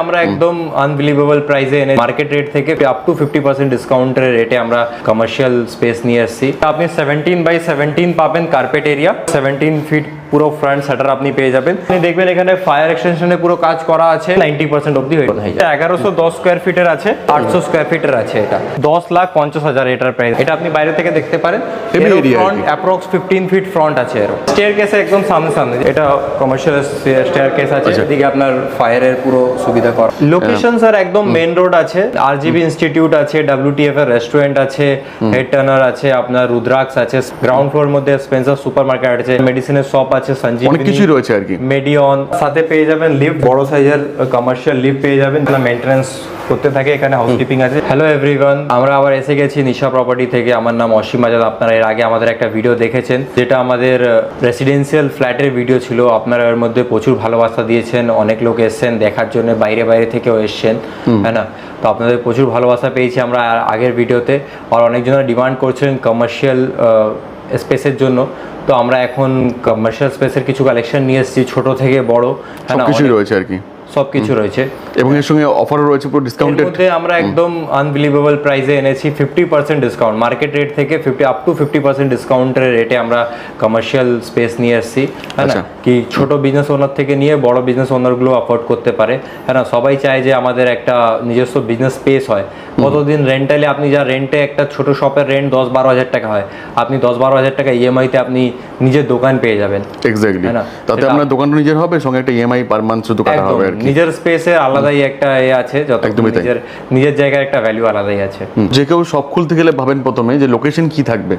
আমরা একদম আনবিলিভেবল প্রাইসে এনে মার্কেট রেট থেকে আপ টু 50% ডিসকাউন্টের রেটে আমরা কমার্শিয়াল স্পেস নিয়ে এসেছি। আপনি 17x17 পাবেন কার্পেট এরিয়া, 17 ফিট পুরো ফ্রন্ট শাটার আপনি পেয়ে যাবেন। আপনি দেখবেন এখানে ফায়ার এক্সটেনশনে পুরো কাজ করা আছে, 90% অবধি হয়ে যায়। 1110 স্কোয়ার ফিটের আছে, 800 স্কোয়ার ফিটের আছে। এটা 10,50,000 এটার প্রাইস। এটা আপনি বাইরে থেকে দেখতে পারেন। ফ্রন্ট অ্যাপ্রক্স 15 ফিট ফ্রন্ট আছে। এর স্টেয়ার কেসে একদম সামনে সামনে এটা কমার্শিয়াল স্টেয়ার কেস আছে, এদিকে আপনার ফায়ারের পুরো সুবিধা করা। লোকেশন স্যার একদম মেইন রোড আছে, আরজিবি ইনস্টিটিউট আছে, WTF এর রেস্টুরেন্ট আছে, হেড টার্নার আছে, আপনার রুদ্রাক্স আছে, গ্রাউন্ড ফ্লোর মধ্যে স্পেন্সার সুপার মার্কেট আছে, মেডিসিনের শপ আছে, সঞ্জীবনী, অনেক কিছুই রয়েছে আর কি। মেডিয়ন সাথে পেয়ে যাবেন, লিফট বড় সাইজের কমার্শিয়াল লিফট পেয়ে যাবেন, মেইনটেনেন্স করতে থাকে। এখানে হাউসকিপিং আছে। হ্যালো এভরিওয়ান, আমরা আবার এসে গেছি নিশা প্রপার্টি থেকে। আমার নাম অসীম আজাদ। আপনারা এর আগে আমাদের একটা ভিডিও দেখেছেন, যেটা আমাদের রেসিডেন্সিয়াল ফ্ল্যাটের ভিডিও ছিল। আপনারা এর মধ্যে প্রচুর ভালোবাসা দিয়েছেন, অনেক লোক এসেছেন দেখার জন্য, বাইরে বাইরে থেকেও এসছেন, হ্যাঁ না? তো আপনাদের প্রচুর ভালোবাসা পেয়েছি আমরা আগের ভিডিওতে। আর অনেকজনের ডিমান্ড করছেন কমার্শিয়াল স্পেসের জন্য। তো আমরা এখন কমার্শিয়াল স্পেসের কিছু কালেকশন নিয়ে এসেছি, ছোট থেকে বড়, হ্যাঁ না? কিছুই রয়েছে আর কি, সবকিছু রয়েছে। এবং এর সঙ্গে অফারও রয়েছে পুরো ডিসকাউন্টেড। এর মধ্যে আমরা একদম আনবিলিভেবল প্রাইসে এনেছি, 50% ডিসকাউন্ট, মার্কেট রেট থেকে আপ টু 50% ডিসকাউন্টের রেটে আমরা কমার্শিয়াল স্পেস নিয়ে এসেছি, হ্যাঁ না? কি ছোট বিজনেস ওনার থেকে নিয়ে বড় বিজনেস ওনারগুলো অ্যাফোর্ড করতে পারে, হ্যাঁ না? সবাই চায় যে আমাদের একটা নিজস্ব বিজনেস স্পেস হয়। কতদিন রেন্টালে আপনি যা রেন্টে একটা ছোট শপের রেন্ট 10-12 হাজার টাকা হয়, আপনি 10-12 হাজার টাকা ইএমআইতে আপনি নিজের দোকান পেয়ে যাবেন। এক্স্যাক্টলি, তাতে আপনার দোকানটা নিজের হবে, সঙ্গে একটা ইএমআই পার মান্থ শুধু কাটা হবে আর কি। নিজের স্পেসে আলাদাই একটা আছে, যত নিজের জায়গায় একটা ভ্যালু আলাদাই আছে। যে কেউ সব খুলতে গেলে ভাবেন প্রথমে যে লোকেশন কি থাকবে।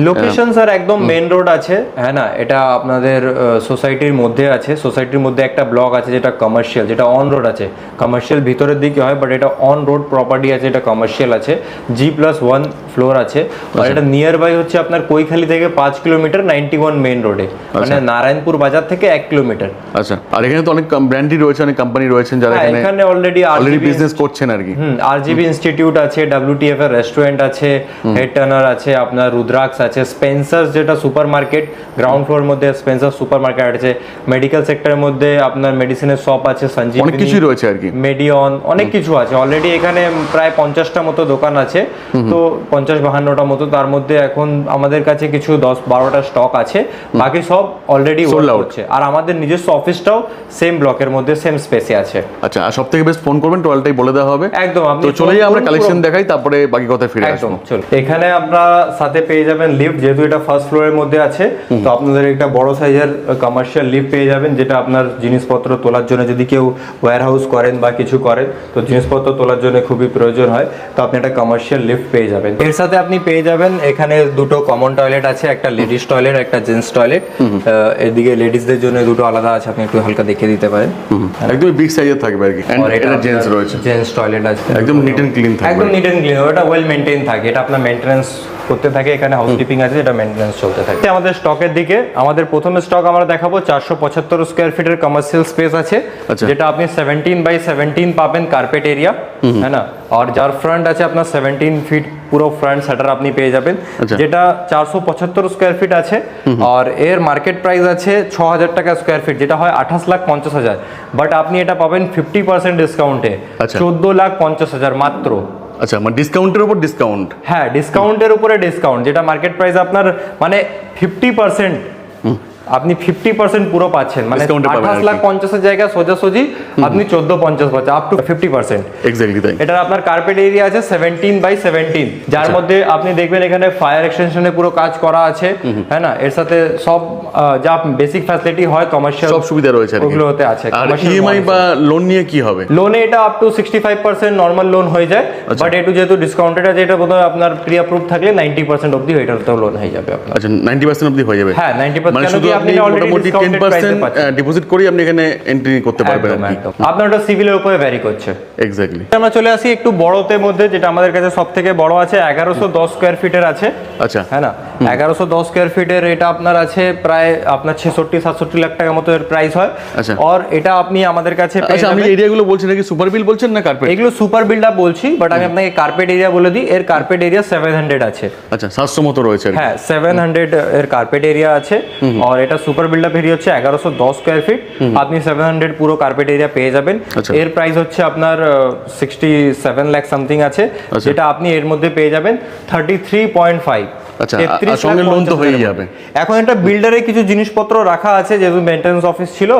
লোকেশন স্যার একদম মেইন রোড আছে, হ্যাঁ না? এটা আপনাদের সোসাইটির মধ্যে আছে। সোসাইটির মধ্যে একটা ব্লক আছে যেটা কমার্শিয়াল, যেটা অন রোড আছে। কমার্শিয়াল ভিতরের দিকে হয়, বাট এটা অন রোড প্রপার্টি আছে, এটা কমার্শিয়াল আছে, G+1 ফ্লোর আছে। আর এটা নিয়ার বাই হচ্ছে আপনার কৈখালি থেকে 5 কিলোমিটার, 91 মেইন রোডে, মানে নারায়ণপুর বাজার থেকে 1 কিলোমিটার। আচ্ছা, আর এখানে তো অনেক ব্র্যান্ডই রয়েছে, অনেক কোম্পানি রয়েছেন যারা এখানে অলরেডি বিজনেস করছেন আর কি। আরজিবি ইনস্টিটিউট আছে, WTF এর রেস্টুরেন্ট আছে, হেড টার্নার আছে, আপনার রুদ্রাক্স আছে, স্পেন্সার যেটা সুপার মার্কেট, গ্রাউন্ড ফ্লোর মধ্যে স্পেন্সার সুপার মার্কেট আছে, মেডিকেল সেক্টরের মধ্যে আপনার মেডিসিনের শপ আছে, সঞ্জীবনী, অনেক কিছু রয়েছে আর কি, মেডিয়ন, অনেক কিছু আছে। অলরেডি এখানে প্রায় 50টা মতো দোকান আছে, তো 50-52টা মতো। তার মধ্যে এখন আমাদের কাছে কিছু 10-12টা স্টক আছে, বাকি সব অলরেডি সোল্ড আউট হচ্ছে। আর আমাদের নিজস্ব অফিসটাও সেম ব্লকের মধ্যে সেম স্পেসে আছে। আচ্ছা, আর সবথেকে বেস্ট ফোন করবেন, টোটালটাই বলে দেওয়া হবে। একদম, আপনি তো চলেই আমরা কালেকশন দেখাই, তারপরে বাকি কথা ফিরে আসবো। চল, এখানে আপনারা সাথে পেয়ে যাবেন লিফট, যেহেতু এটা ফার্স্ট ফ্লোরের মধ্যে আছে, তো আপনাদের একটা বড় সাইজের কমার্শিয়াল লিফট পেয়ে যাবেন, যেটা আপনার জিনিসপত্র তোলার জন্য, যদি কেউ ওয়্যার হাউস করেন বা কিছু করেন, তো জিনিসপত্র তোলার জন্য খুবই প্রয়োজন হয়, তো আপনি একটা কমার্শিয়াল লিফট পেয়ে যাবেন। এর সাথে আপনি পেয়ে যাবেন এখানে দুটো কমন টয়লেট আছে, একটা লেডিস টয়লেট, একটা জেন্টস টয়লেট। এদিকে লেডিসদের জন্য দুটো আলাদা আছে, আপনি একটু হালকা দেখে দিতে পারেন। একদম বিগ সাইজের থাকবে আর কি। আর এটা জেন্টস রয়েছে, জেন্টস টয়লেট আছে, একদম নিট এন্ড ক্লিন থাকবে, একদম নিট এন্ড ক্লিন, ওটা ওয়েল মেইনটেইন থাকে। এটা আপনার মেইনটেনেন্স করতে থাকে, এখানে হাউসকিপিং আছে, এটা মেইনটেনেন্স চলতে থাকে। আমাদের স্টকের দিকে আমাদের প্রথমে স্টক আমরা দেখাবো 475 স্কয়ার ফিটের কমার্শিয়াল স্পেস আছে, যেটা আপনি 17x17 পাবেন কার্পেট এরিয়া, হ্যাঁ না? আর যার ফ্রন্ট আছে আপনার 17 ফিট পুরো ফ্রন্ট শাটার আপনি পেয়ে যাবেন, যেটা 475 স্কয়ার ফিট আছে। আর এর মার্কেট প্রাইস আছে 6000 টাকা স্কয়ার ফিট, যেটা হয় 28,50,000। বাট আপনি এটা পাবেন 50% ডিসকাউন্টে, 14,50,000 মাত্র। আচ্ছা, মানে ডিসকাউন্টের উপর ডিসকাউন্ট। হ্যাঁ, ডিসকাউন্টের উপরে ডিসকাউন্ট, যেটা মার্কেট প্রাইস আপনার মানে 50%, আপনি 50% পুরো পাচ্ছেন, মানে 28,50,000 জায়গায় সোজাসুজি আপনি 14,50 পাচ্ছেন, আপ টু 50%। এক্স্যাক্টলি তাই। এটা আপনার কার্পেট এরিয়া আছে 17x17, যার মধ্যে আপনি দেখবেন এখানে ফায়ার এক্সটেনশনে পুরো কাজ করা আছে, হ্যাঁ না? এর সাথে সব যা বেসিক ফ্যাসিলিটি হয় কমার্শিয়াল, সব সুবিধা রয়েছে ওগুলোতে আছে। আর ইএমআই বা লোন নিয়ে কি হবে? লোনে এটা আপ টু 65% নরমাল লোন হয়ে যায়, বাট একটু যেহেতু ডিসকাউন্টেড আছে, এটা বোধহয় আপনার প্রি অ্যাপ্রুভ থাকলে 90% অবধি এটাতেও লোন হয়ে যাবে আপনার। আচ্ছা, 90% অবধি হয়ে যাবে? হ্যাঁ, 90%। আপনি মোটামুটি 10% ডিপোজিট করে আপনি এখানে এন্ট্রি করতে পারবেন আর কি। আপনার ওটা সিভিলের উপরে ভ্যারি করছে। এক্স্যাক্টলি। আমরা চলে আসি একটু বড়তে মধ্যে, যেটা আমাদের কাছে সবথেকে বড় আছে, 1110 স্কয়ার ফিটের আছে। আচ্ছা, হ্যাঁ না? 1110 স্কয়ার ফিটের এটা আপনার আছে প্রায় আপনার 66-67 লাখ টাকা মতো এর প্রাইস হয়। আচ্ছা, আর এটা আপনি আমাদের কাছে পেয়ে যাবেন। আমি এরিয়াগুলো বলছি নাকি সুপার বিল বলছেন না কার্পেট? এগুলো সুপার বিল্ডআপ বলছি, বাট আমি আপনাকে কার্পেট এরিয়া বলে দিই। এর কার্পেট এরিয়া 700 আছে। আচ্ছা, 700 মতো রয়েছে। হ্যাঁ, 700 এর কার্পেট এরিয়া আছে। আর এটা সুপার বিল্ড আপ এরিয়া হচ্ছে 1110 স্কোয়ার ফিট, আপনি 700 পুরো কার্পেট এরিয়া পেয়ে যাবেন। আচ্ছা। এর প্রাইস হচ্ছে আপনার 67 লাখ সামথিং আছে, যেটা আপনি এর মধ্যে পেয়ে যাবেন 33.5। আচ্ছা, আর সঙ্গে লোন তো হয়ে যাবে। এখন একটা বিল্ডারে কিছু জিনিসপত্র রাখা আছে, যেহেতু মেইনটেনেন্স অফিস ছিল,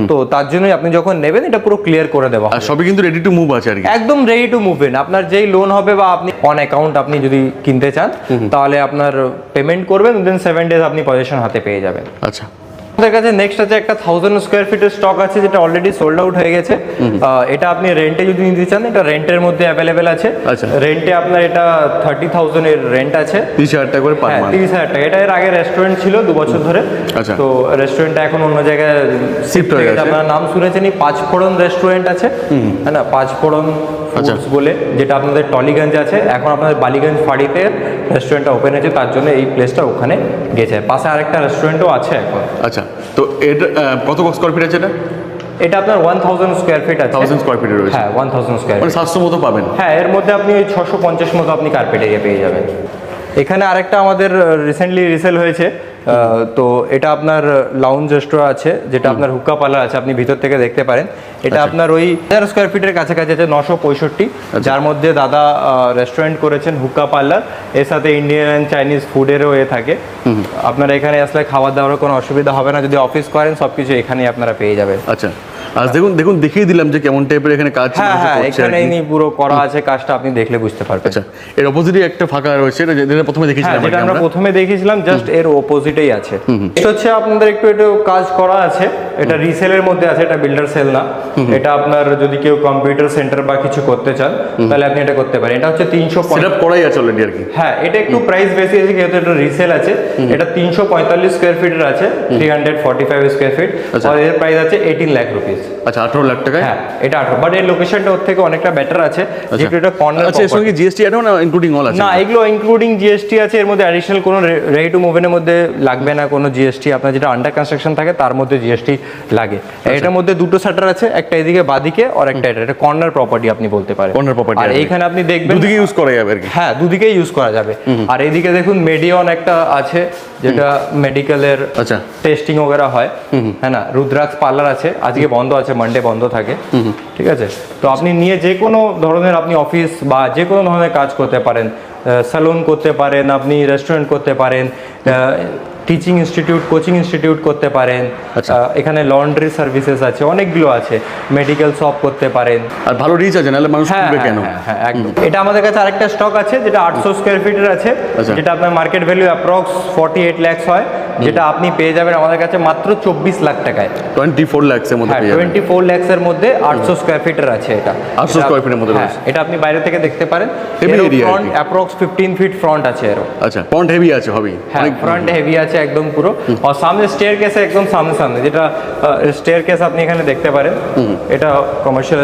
তো তার জন্যই আপনি যখন নেবেন এটা পুরো ক্লিয়ার করে দেওয়া আর হবে। সবই কিন্তু রেডি টু মুভ আছে আর কি। একদম রেডি টু মুভ ইন। আপনার যেই লোন হবে বা আপনি অন অ্যাকাউন্ট আপনি যদি কিনতে চান, তাহলে আপনার পেমেন্ট করবেন, দেন 7 ডেজ আপনি পজিশন হাতে পেয়ে যাবেন। আচ্ছা, আমাদের কাছে নেক্সট আছে একটা 1000 স্কোয়ার ফিটের স্টক আছে, যেটা অলরেডি সোল্ড আউট হয়ে গেছে। এটা আপনি রেন্টে যদি নিতে চান, এটা রেন্টের মধ্যে অ্যাভেলেবেল আছে। আচ্ছা। রেন্টে আপনার এটা 30,000 এর রেন্ট আছে। 30,000 টাকা করে পার হ্যাঁ, মান্থ। 30,000 টাকা। এটা এর আগে রেস্টুরেন্ট ছিল 2 বছর ধরে। আচ্ছা। তো রেস্টুরেন্টটা এখন অন্য জায়গায় Shift হয়ে গেছে। আপনার নাম শুনেছেনই, পাঁচফোড়ন রেস্টুরেন্ট আছে, হ্যাঁ না, পাঁচফোড়ন আচ্ছা। ফুডস বলে, যেটা আপনাদের টলিগঞ্জে আছে। এখন আপনাদের বালিগঞ্জ ফাড়িতে রেস্টুরেন্টটা ওপেন হয়েছে, তার জন্য এই প্লেসটা ওখানে গেছে। পাশে আরেকটা রেস্টুরেন্টও আছে এখন। আচ্ছা, তো এটা কত স্কোয়ার ফিট আছে এটা? এটা আপনার 1000 স্কোয়ার ফিট আছে। 1000 স্কোয়ার ফিটের রয়েছে। হ্যাঁ, 1000 স্কোয়ার মানে 700 মতো পাবেন। হ্যাঁ, এর মধ্যে আপনি ওই 650 মতো আপনি কার্পেট এরিয়া পেয়ে যাবেন। এখানে আরেকটা আমাদের রিসেন্টলি রিসেল হয়েছে, তো এটা আপনার লাউঞ্জ রেস্টোরাঁ আছে, যেটা আপনার হুক্কা পার্লার আছে, আপনি ভিতর থেকে দেখতে পারেন। এটা আপনার ওই 1000 স্কোয়ার ফিটের কাছাকাছি আছে, 965, যার মধ্যে দাদা রেস্টুরেন্ট করেছেন, হুক্কা পার্লার, এর সাথে ইন্ডিয়ান অ্যান্ড চাইনিজ ফুডেরও থাকে। আপনারা এখানে আসলে খাওয়া দাওয়ার কোনো অসুবিধা হবে না, যদি অফিস করেন সবকিছু এখানেই আপনারা পেয়ে যাবেন। আচ্ছা, আর দেখুন দেখিয়ে দিলাম যে কেমন টাইপের এখানে কাজ হ্যাঁ হ্যাঁ, করছে আর এখানে কি। ইনি পুরো করা আছে, কাজটা আপনি দেখলে বুঝতে পারবেন। আচ্ছা, এর অপোজিটে একটা ফাঁকা রয়েছে, যেটা প্রথমে হ্যাঁ, দেখেছিলাম যেটা আমরা প্রথমে দেখেছিলাম, জাস্ট এর অপোজিটেই আছে। এটা হচ্ছে আপনাদের একটু কাজ করা আছে, এটা রিসেলের মধ্যে আছে, এটা বিল্ডার সেল না। এটা আপনার যদি কেউ কম্পিউটার সেন্টার বা কিছু করতে চান, তাহলে আপনি এটা করতে পারেন। এটা হচ্ছে 350। সেটআপ করাই আছে অলরেডি আর কি। হ্যাঁ, এটা একটু প্রাইস বেশি আছে, যেহেতু এটা রিসেল আছে। এটা 345 স্কোয়ার ফিটের আছে, 345 স্কোয়ার ফিট, আর এর প্রাইস আছে 18 লাখ রুপিস। আচ্ছা, 18 লাখ টাকায়। হ্যাঁ, এটা 18, বাট এর লোকেশনটা ওর থেকে অনেকটা বেটার আছে, যেহেতু এটা কর্নার। আচ্ছা, এর সঙ্গে জিএসটি অ্যাড না ইনক্লুডিং অল আছে? না, এগুলো ইনক্লুডিং জিএসটি আছে, এর মধ্যে অ্যাডিশনাল কোনো রেডি টু মুভ এর মধ্যে লাগবে না কোনো জিএসটি। আপনার যেটা আন্ডার কনস্ট্রাকশন থাকে তার মধ্যে জিএসটি লাগে। এটার মধ্যে দুটো শাটার আছে, একটা এদিকে বাদিকে আর একটা এটা কর্নার প্রপার্টি আপনি বলতে পারেন। Corner property. আর এইখানে আপনি দেখবেন দুদিকে ইউজ করা যাবে আর কি। হ্যাঁ, দুদিকেই ইউজ করা যাবে। আর এদিকে দেখুন মেডিয়ন একটা আছে, যেটা মেডিকেলের আচ্ছা, টেস্টিং ওগেরা হয়, হ্যাঁ না। রুদ্রাক্ষ পার্লার আছে, আজকে বন্ধ আছে, মানডে বন্ধ থাকে, ঠিক আছে। তো আপনি নিয়ে যে কোনো ধরনের আপনি অফিস বা যে কোনো ধরনের কাজ করতে পারেন, স্যালুন করতে পারেন, আপনি রেস্টুরেন্ট করতে পারেন, টিচিং ইনস্টিটিউট, কোচিং ইনস্টিটিউট করতে পারেন। এখানে লন্ড্রি সার্ভিসেস আছে, অনেকগুলো আছে, মেডিকেল শপ করতে পারেন। আর ভালো রিচ আছে, নাহলে মানুষ হ্যাঁ কিনবে কেন? হ্যাঁ, একদম। এটা আমাদের কাছে আরেকটা স্টক আছে, যেটা 800 স্কোয়ার ফিটের আছে, আচ্ছা। যেটা আপনার মার্কেট ভ্যালু অ্যাপ্রক্স 48 লাখ হয়, যেটা আপনি পেয়ে যাবেন আমাদের কাছে মাত্র 24 লাখ টাকায়। 24 লাখের মধ্যে হ্যাঁ, পেয়ে যাবেন। 24 লাখের মধ্যে 800 স্কোয়ার ফিটের আছে এটা। 800 স্কোয়ার ফিটের মধ্যে হ্যাঁ, রয়েছে। এটা আপনি বাইরে থেকে দেখতে পারেন। Heavy area আর ফ্রন্ট কি। অ্যাপ্রক্স 15 ফিট ফ্রন্ট আছে এরও। আচ্ছা, ফ্রন্ট হেভি আছে হবে। হ্যাঁ, ফ্রন্ট হেভি আছে একদম পুরো। আর সামনে স্টেয়ার কেসে একদম সামনে, যেটা স্টেয়ার কেস আপনি এখানে দেখতে পারেন। এটা কমার্শিয়াল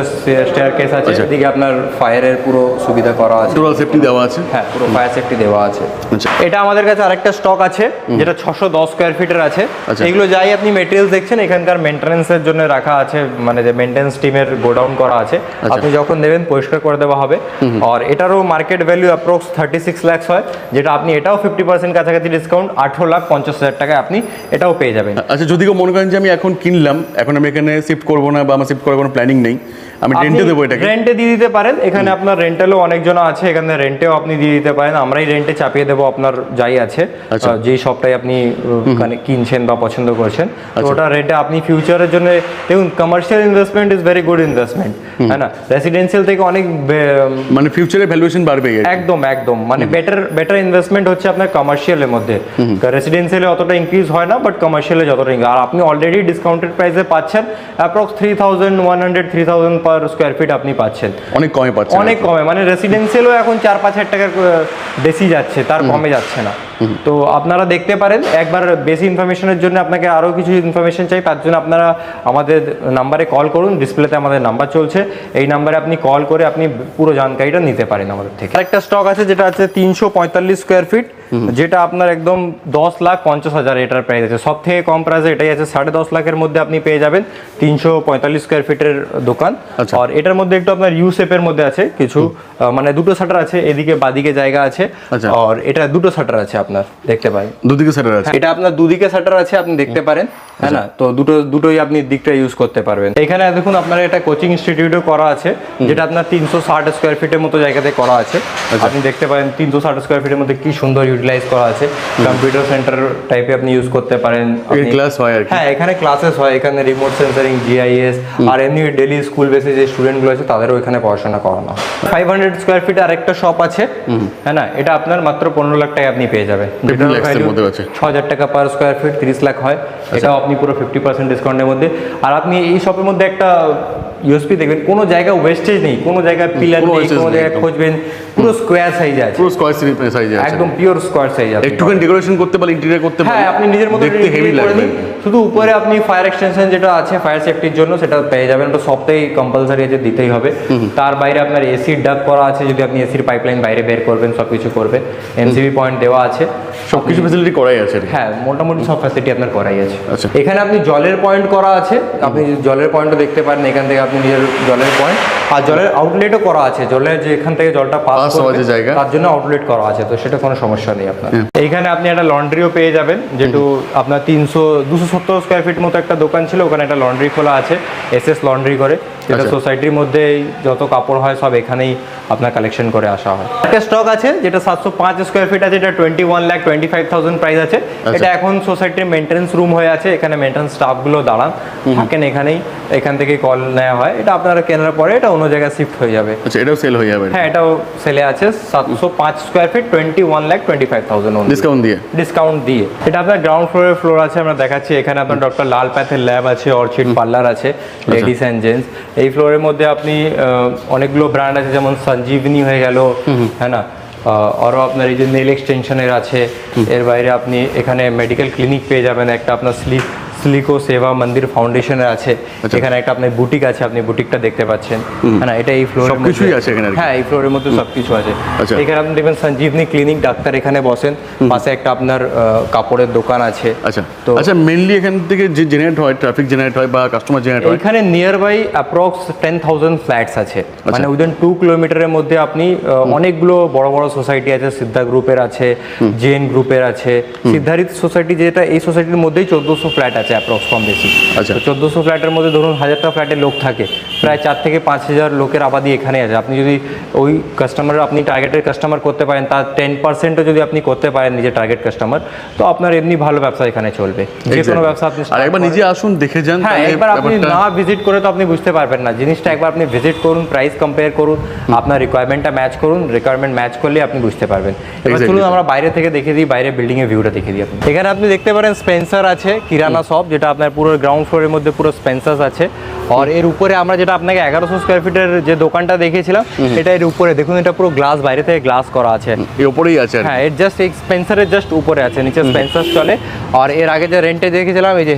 স্টেয়ার কেস আছে, এদিকে আপনার ফায়ারের পুরো সুবিধা করা আছে, টোটাল সেফটি দেওয়া আছে। হ্যাঁ, পুরো ফায়ার সেফটি দেওয়া আছে। আচ্ছা, এটা আমাদের কাছে আরেকটা স্টক আছে, যেটা 610 স্কোয়ার ফিটের আছে। আচ্ছা। এগুলো যাই আপনি মেটেরিয়ালস দেখছেন, এখানকার মেনটেন্যান্সের জন্য রাখা আছে, মানে যে মেনটেন্যান্স টিমের গোডাউন করা আছে। আপনি যখন নেবেন পরিষ্কার করে দেওয়া হবে। আর এটারও মার্কেট ভ্যালু অ্যাপ্রক্স 36 লাখ হয়, যেটা আপনি এটাও 50% কাছাকাছি ডিসকাউন্ট 18,50,000 টাকায় আপনি এটাও পেয়ে যাবেন। আচ্ছা, যদি কেউ মনে করেন যে আমি এখন কিনলাম, এখন আমি এখানে শিফট করবো না বা আমার শিফট করার কোনো প্ল্যানিং নেই, আমি রেন্টে দেবো এটাকে? রেন্টে দিয়ে দিতে পারেন। এখানে আপনার রেন্টালও অনেকজন আছে, এখানে রেন্টেও আপনি দিয়ে দিতে পারেন। আমরাই রেন্টে চাপিয়ে দেবো আপনার যাই আছে, যেই শপটাই আপনি কিনছেন বা পছন্দ করছেন, তো ওটা রেন্টে আপনি ফিউচারের জন্য। দেখুন, commercial investment is very good investment, হ্যাঁ না। রেসিডেন্সিয়াল থেকে অনেক মানে ফিউচারে ভ্যালুয়েশন বাড়বে। একদম মানে বেটার ইনভেস্টমেন্ট হচ্ছে আপনার কমার্শিয়ালের মধ্যে। রেসিডেন্সিয়ালে অতটা ইনক্রিজ হয় না, বাট কমার্শিয়ালে যতটা, আর আপনি অলরেডি ডিসকাউন্টেড প্রাইসে পাচ্ছেন অ্যাপ্রক্স 3,100-3,000 পার স্কোয়ার ফিট আপনি পাচ্ছেন। অনেক কমে পাচ্ছেন। অনেক কমে, মানে রেসিডেন্সিয়ালও এখন 4-5 হাজার টাকার বেশি যাচ্ছে, তার কমে যাচ্ছে না। তো আপনারা দেখতে পারেন। একবার বেশি ইনফরমেশনের জন্য আপনাকে আরও কিছু ইনফরমেশন চাই, তার জন্য আপনারা আমাদের নাম্বারে কল করুন। ডিসপ্লেতে আমাদের নাম্বার চলছে, এই নাম্বারে আপনি কল করে আপনি পুরো জানকারিটা নিতে পারেন আমাদের থেকে। আরেকটা স্টক আছে, যেটা আছে 345 স্কোয়ার ফিট, যেটা আপনার একদম 10,50,000 এটার প্রাইস আছে। সব থেকে কম প্রাইসে এটাই আছে 10.5 লাখের মধ্যে আপনি পেয়ে যাবেন 345 স্কোয়ার ফিটের দোকান। আচ্ছা। আর এটার মধ্যে একটু আপনার ইউ শেপের মধ্যে আছে কিছু, মানে দুটো শাটার আছে, এদিকে বাদিকে জায়গা আছে। আচ্ছা। আর এটা দুটো শাটার আছে আপনার দেখতে পারেন, দুদিকে শাটার আছে। এটা আপনার দুদিকে শাটার আছে আপনি দেখতে পারেন, হ্যাঁ না? তো দুটোই আপনি দিকটা ইউজ করতে পারবেন। এখানে দেখুন আপনার এটা কোচিং ইনস্টিটিউটও করা আছে, যেটা আপনার 360 স্কোয়ার ফিটের মতো জায়গাতে করা আছে। আপনি দেখতে পারেন 360 স্কোয়ার ফিটের মধ্যে কি সুন্দর ইউটিলাইজ করা আছে। কম্পিউটার সেন্টার টাইপে আপনি ইউজ করতে পারেন। ক্লাস হয় আর কি। হ্যাঁ, এখানে ক্লাসেস হয়, এখানে রিমোট সেন্সারিং, জিআইএস, আর এমনি ডেলি স্কুল বেসে যে স্টুডেন্টগুলো আছে তাদেরও এখানে পড়াশোনা করানো হয়। 500 স্কোয়ার ফিট আরেকটা শপ আছে, হ্যাঁ না? এটা আপনার মাত্র 15 লাখ টাকা আপনি পেয়ে যাবেন। 15 লাখের মধ্যে আছে। 6,000 টাকা পার স্কোয়ার ফিট, 30 লাখ হয়। এটাও আপনি পুরো 50% ডিসকাউন্টের মধ্যে। আর আপনি এই শপের মধ্যে একটা ইউএসপি দেখবেন, কোনো জায়গায় ওয়েস্টেজ নেই, কোনো জায়গায় পিলার কোনো নেই, wastage কোনো নেই জায়গায় একদম। খুঁজবেন, পুরো স্কোয়ার সাইজ আছে, পুরো স্কয়ার সাইজে আছে। একদম পিওর স্কোয়ার সাইজ আছে। একটুখানি ডেকোরেশন করতে পারলে, ইন্টেরিয়র করতে পারলে, হ্যাঁ, আপনি নিজের মতো দেখতে হেভি করে লাগবে। নিন। শুধু উপরে আপনি ফায়ার এক্সটেনশন যেটা আছে ফায়ার সেফটির জন্য সেটা পেয়ে যাবেন, তো সবটাই কম্পালসারি আছে, দিতেই হবে। তার বাইরে আপনার এসির ডাক করা আছে, যদি আপনি এসির পাইপলাইন বাইরে বের করবেন সবকিছু করবে। এমসিবি পয়েন্ট দেওয়া আছে, সবকিছু ফ্যাসিলিটি করাই আছে আর কি। হ্যাঁ মোটামুটি সব ফ্যাসিলিটি আপনার করাই আছে। আচ্ছা। এখানে আপনি জলের পয়েন্ট করা আছে, আপনি জলের পয়েন্টও দেখতে পারেন, এখান থেকে আপনি নিজের জলের পয়েন্ট, আর জলের আউটলেটও করা আছে, জলের যে এখান থেকে জলটা পাস Pass হওয়ার করবে যে জায়গা। তার জন্য আউটলেট করা আছে, তো সেটা কোনো সমস্যা নেই আপনার। এইখানে আপনি একটা লন্ড্রিও পেয়ে যাবেন, যেটু আপনার 270 স্কোয়ার ফিট মতো একটা দোকান ছিল, ওখানে একটা লন্ড্রি খোলা আছে, এসএস লন্ড্রি করে, যেটা আচ্ছা। সোসাইটির মধ্যে যত কাপড় হয় সব এখানেই আপনার কালেকশন করে আসা হয়। একটা স্টক আছে যেটা 705 স্কোয়ার ফিট আছে, এটা 21,25,000 প্রাইস আছে। এটা এখন সোসাইটির মেনটেন্স রুম হয়ে আছে, এখানে মেনটেন্স স্টাফগুলো দাঁড়ান থাকেন এখানেই, এখান থেকে কল নেওয়া হয়। এটা আপনারা কেনার পরে এটা অন্য জায়গায় শিফট হয়ে যাবে। আচ্ছা, এটাও সেল হয়ে যাবে হ্যাঁ, এটাও সেলে আছে 705 স্কোয়ার ফিট, 21,25,000 ডিসকাউন্ট দিয়ে। ডিসকাউন্ট দিয়ে। এটা আপনার গ্রাউন্ড ফ্লোরের ফ্লোর আছে, আমরা দেখাচ্ছি। এখানে আপনার ডক্টর লাল প্যাথের ল্যাব আছে, অর্চিড পার্লার আছে, লেডিস অ্যান্ড জেন্টস। এই ফ্লোরের মধ্যে আপনি অনেকগুলো ব্র্যান্ড আছে, যেমন সঞ্জীবনী হয়ে গেল, হ্যাঁ না? আরও আপনার এই যে নেল এক্সটেনশনের আছে। এর বাইরে আপনি এখানে মেডিকেল ক্লিনিক পেয়ে যাবেন, একটা আপনার স্লিকো সেবা মন্দির ফাউন্ডেশনের আছে। এখানে একটা আপনার বুটিক আছে, আপনি বুটিকটা দেখতে পাচ্ছেন, হ্যাঁ না? এটা এই ফ্লোরের সবকিছুই আছে এখানে আর কি। হ্যাঁ, এই ফ্লোরের মধ্যে সবকিছু আছে। আচ্ছা। এখানে আপনি দেখবেন সঞ্জীবনী ক্লিনিক, ডাক্তার এখানে বসেন, পাশে একটা আপনার কাপড়ের দোকান আছে। আচ্ছা, তো আচ্ছা, মেইনলি এখান থেকে যে জেনারেট হয়, ট্রাফিক জেনারেট হয় বা কাস্টমার জেনারেট হয়, এখানে নিয়ার বাই অ্যাপ্রক্স 10,000 ফ্ল্যাটস আছে, মানে উইদিন 2 কিলোমিটারের মধ্যে আপনি অনেকগুলো বড় বড় সোসাইটি আছে, সিদ্ধা গ্রুপের আছে, জেন গ্রুপের আছে, সিদ্ধারিত সোসাইটি যেটা, এই সোসাইটির মধ্যেই 1400 ফ্ল্যাট আছে অ্যাপ্রক্স, কম বেশি। আচ্ছা। 1400 ফ্ল্যাটের মধ্যে ধরুন 1000টা ফ্ল্যাটে লোক থাকে, প্রায় 4 থেকে 5,000 লোকের আবাদি এখানে আছে। আপনি যদি ওই কাস্টমার, আপনি টার্গেটের কাস্টমার করতে পারেন, তার 10%ও যদি আপনি করতে পারেন নিজের টার্গেট কাস্টমার, তো আপনার এমনি ভালো ব্যবসা এখানে চলবে। যে কোনো ব্যবসা আপনি আর start একবার করেন। নিজে আসুন, দেখে যান। হ্যাঁ, তাহলে একবার আপনি ব্যাপারটা- না ভিজিট করে তো আপনি বুঝতে পারবেন না জিনিসটা। একবার আপনি ভিজিট করুন, প্রাইস কম্পেয়ার করুন, আপনার রিকোয়ারমেন্টটা ম্যাচ করুন, রিকোয়ারমেন্ট ম্যাচ করলে আপনি বুঝতে পারবেন। এবার Exactly. চলুন আমরা বাইরে থেকে দেখিয়ে দিই, বাইরে বিল্ডিং এর ভিউটা দেখিয়ে দিই আপনি। এখানে আপনি দেখতে পারেন স্পেন্সার আছে, কিরানা শপ, যেটা আপনার পুরো গ্রাউন্ড ফ্লোরের মধ্যে পুরো স্পেন্সার্স আছে। আর এর উপরে আমরা যেটা আপনাকে 1100 স্কোয়ার ফিটের যে দোকানটা দেখিয়েছিলাম, এটা এর উপরে দেখুন, এটা পুরো গ্লাস, বাইরে থেকে গ্লাস করা আছে। এই ওপরেই আছে আর কি। হ্যাঁ, এর জাস্ট স্পেন্সারের জাস্ট উপরে আছে, নিচে স্পেন্সার চলে। আর এর আগে যে রেন্টে দেখেছিলাম, এই যে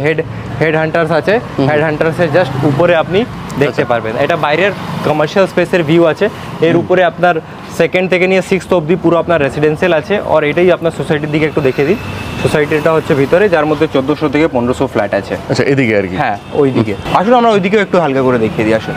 হেড হান্টার্স আছে, হেড হান্টার্সের জাস্ট উপরে আপনি দেখতে পারবেন। এটা বাইরের কমার্শিয়াল স্পেসের ভিউ আছে। এর উপরে আপনার 2nd থেকে নিয়ে 6th অবধি পুরো আপনার রেসিডেন্সিয়াল আছে। আর এটাই আপনার সোসাইটির দিকে একটু দেখে দিই। সোসাইটিটা হচ্ছে ভিতরে, যার মধ্যে 1400 থেকে 1500 ফ্ল্যাট আছে। আচ্ছা, এদিকে আর কি। হ্যাঁ, ওই দিকে আসলে আমরা ওইদিকেও একটু হালকা করে দেখিয়ে দিই আসুন।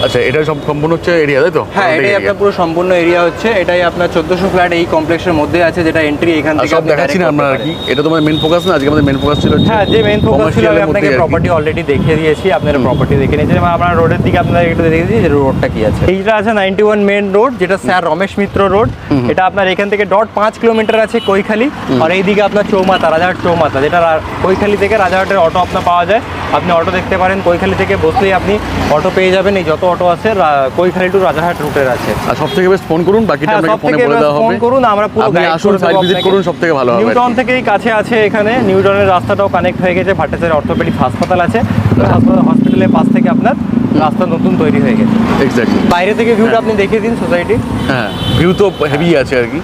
আচ্ছা, এটা সব সম্পূর্ণ হচ্ছে এরিয়া, তাই তো? হ্যাঁ, এটাই আপনার পুরো সম্পূর্ণ এরিয়া হচ্ছে। এটাই আপনার 1400 ফ্ল্যাট এই কমপ্লেক্সের মধ্যে আছে, যেটা এন্ট্রি এখান আর থেকে সব আপনি দেখাচ্ছি না direct আমরা আর করতে কি। পারেন। এটা তোমাদের মেন ফোকাস না, আজকে আমাদের মেন ফোকাস ছিল হ্যাঁ, যে মেইন ফোকাস ছিল, commercial আমি এর আপনাকে মধ্যেই আর কি। প্রপার্টি অলরেডি দেখিয়ে দিয়েছি, আপনারা প্রপার্টি দেখে নিয়েছেন। এবং আমরা রোডের দিকে আপনাদের একটু দেখিয়ে দিয়েছি যে রোডটা কি আছে। এইটা আছে 91 মেন রোড, যেটা স্যার রমেশ মিত্র রোড। এটা আপনার এখান থেকে 5 কিলোমিটার আছে কৈখালি। আর এইদিকে আপনার চৌমাথা, রাজাহাট চৌমাথা, যেটা কৈখালি থেকে রাজাহাটের অটো আপনার পাওয়া যায়। আপনি অটো দেখতে পারেন, কৈখালি থেকে বসলেই আপনি অটো পেয়ে যাবেন। এই যত অটো আছে কৈখালি টু রাজাহাট রুটের আছে। আর সব থেকে বেস্ট ফোন করুন, বাকিটা হ্যাঁ, আপনাকে সব ফোনে থেকে বলে দেওয়া হবে। ফোন করুন, আমরা পুরো আপনি গাইড আসুন, করে সাইট দেবো ভিজিট আপনাকে। করুন, সব থেকে ভালো হবে। নিউটাউন থেকেই কাছে আছে এখানে। নিউটাউনের রাস্তাটাও কানেক্ট হয়ে গেছে, ভাটাচার অর্থোপেডিক হাসপাতাল আছে, হসপিটালের পাশ থেকে আপনার রাস্তা নতুন তৈরি হয়ে গেছে। এক্স্যাক্টলি। বাইরে থেকে ভিউটা আপনি দেখিয়ে দিন সোসাইটি। হ্যাঁ, ভিউ তো হেভি আছে আর কি।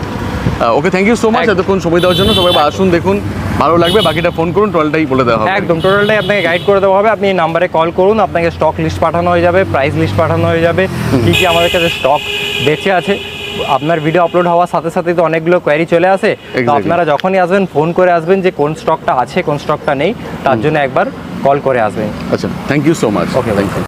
ওকে, থ্যাংক ইউ সো মাচ এতক্ষণ সময় দেওয়ার জন্য। সবাই আসুন, দেখুন, ভালো লাগবে, বাকিটা ফোন করুন, টোটালটাই বলে দেওয়া হবে। একদম টোটালটাই আপনাকে গাইড করে দেওয়া হবে। আপনি এই নাম্বারে কল করুন, আপনাকে স্টক লিস্ট পাঠানো হয়ে যাবে, প্রাইস লিস্ট পাঠানো হয়ে যাবে, কী কী আমাদের কাছে স্টক বেঁচে আছে আপনার ভিডিও আপলোড হওয়ার সাথে সাথে তো অনেকগুলো কোয়ারি চলে আসে, তো Exactly. আপনারা যখনই আসবেন ফোন করে আসবেন যে কোন স্টকটা আছে কোন স্টকটা নেই, তার জন্য একবার কল করে আসবেন। আচ্ছা, thank you so much. Okay, thank you.